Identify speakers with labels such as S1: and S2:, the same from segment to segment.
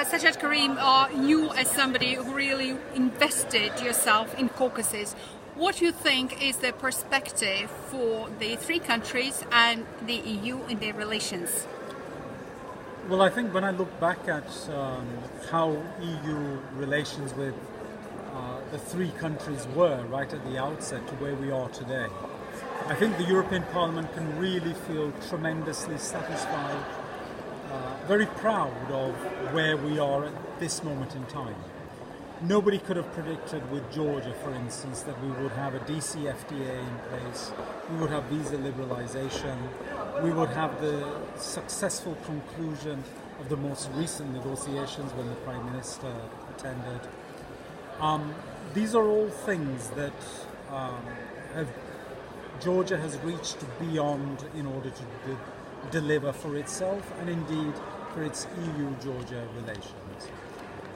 S1: Sajjad Karim, you as somebody who really invested yourself in Caucasus, what do you think is the perspective for the three countries and the EU in their relations?
S2: Well, I think when I look back at how EU relations with the three countries were right at the outset to where we are today, I think the European Parliament can really feel tremendously satisfied, very proud of where we are at this moment in time. Nobody could have predicted with Georgia, for instance, that we would have a DCFTA in place, we would have visa liberalization, we would have the successful conclusion of the most recent negotiations when the Prime Minister attended. These are all things that Georgia has reached beyond in order to deliver for itself and indeed for its EU-Georgia relations.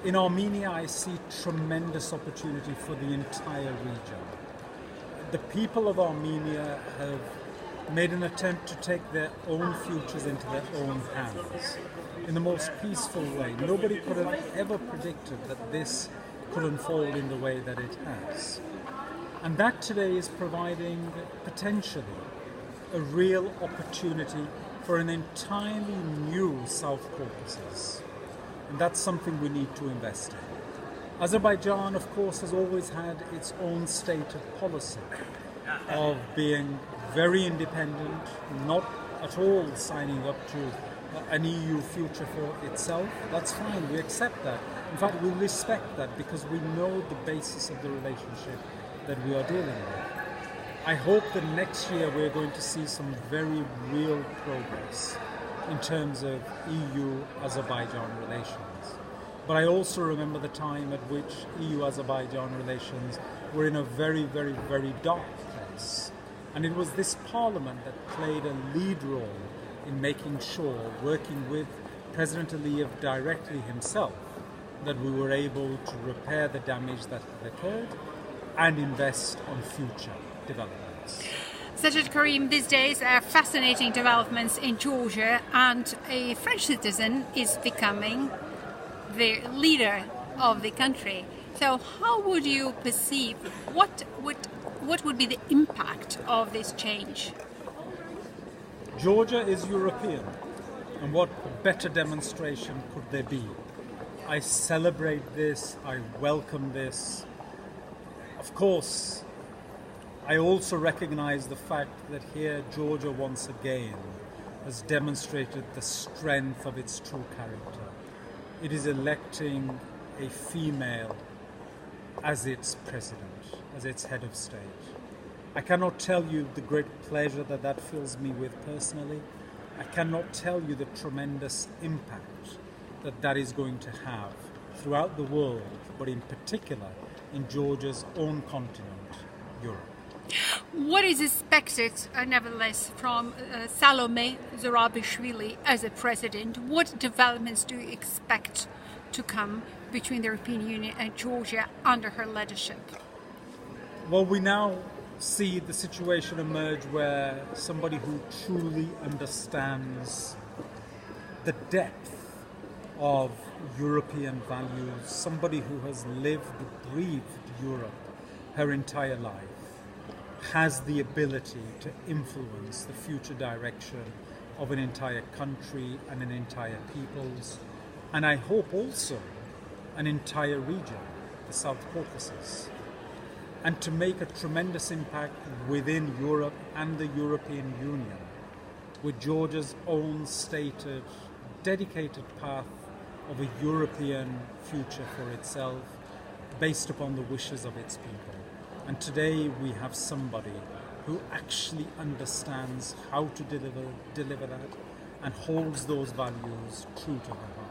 S2: In Armenia, I see tremendous opportunity for the entire region. The people of Armenia have made an attempt to take their own futures into their own hands in the most peaceful way. Nobody could have ever predicted that this could unfold in the way that it has. And that today is providing potentially a real opportunity for an entirely new South Caucasus. And that's something we need to invest in. Azerbaijan, of course, has always had its own stated policy of being very independent, not at all signing up to an EU future for itself. That's fine, we accept that. In fact, we respect that because we know the basis of the relationship that we are dealing with. I hope that next year we're going to see some very real progress in terms of EU-Azerbaijan relations. But I also remember the time at which EU-Azerbaijan relations were in a very, very, very dark place. And it was this parliament that played a lead role in making sure, working with President Aliyev directly himself, that we were able to repair the damage that had occurred and invest on future developments.
S1: Sajjad Karim, these days are fascinating developments in Georgia, and a French citizen is becoming the leader of the country. So how would you perceive, what would be the impact of this change?
S2: Georgia is European, and what better demonstration could there be? I celebrate this, I welcome this. Of course, I also recognize the fact that here Georgia once again has demonstrated the strength of its true character. It is electing a female as its president, as its head of state. I cannot tell you the great pleasure that that fills me with personally. I cannot tell you the tremendous impact that that is going to have throughout the world, but in particular in Georgia's own continent, Europe.
S1: What is expected, nevertheless, from Salome ZURABISHVILI as a president? What developments do you expect to come between the European Union and Georgia under her leadership?
S2: Well, we now see the situation emerge where somebody who truly understands the depth of European values, somebody who has lived, breathed Europe her entire life, has the ability to influence the future direction of an entire country and an entire peoples, and I hope also an entire region, the South Caucasus, and to make a tremendous impact within Europe and the European Union with Georgia's own stated, dedicated path of a European future for itself based upon the wishes of its people. And today we have somebody who actually understands how to deliver that and holds those values true to her heart.